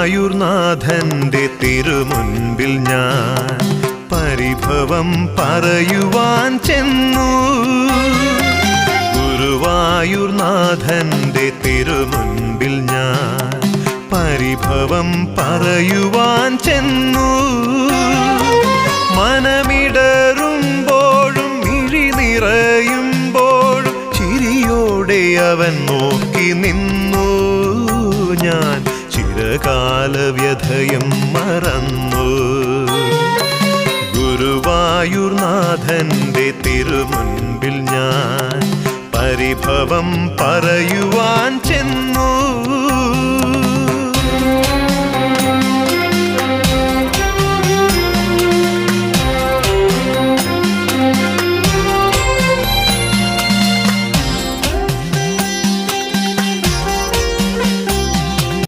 ഗുരുവായൂർനാഥന്റെ തിരുമുൻപിൽ ഞാൻ പരിഭവം പറയുവാൻ ചെന്നു. ഗുരുവായൂർനാഥന്റെ തിരുമുൻപിൽ ഞാൻ പരിഭവം പറയുവാൻ ചെന്നു. മനമിടറുമ്പോഴും മിഴി നിറയുമ്പോഴും ചിരിയോടെ അവൻ നോക്കി നിന്നു. ഞാൻ ചിരകാല വ്യഥയും മറന്നു. ഗുരുവായൂർനാഥന്റെ തിരുമുൻപിൽ ഞാൻ പരിഭവം പറയുവാൻ ചെന്നു.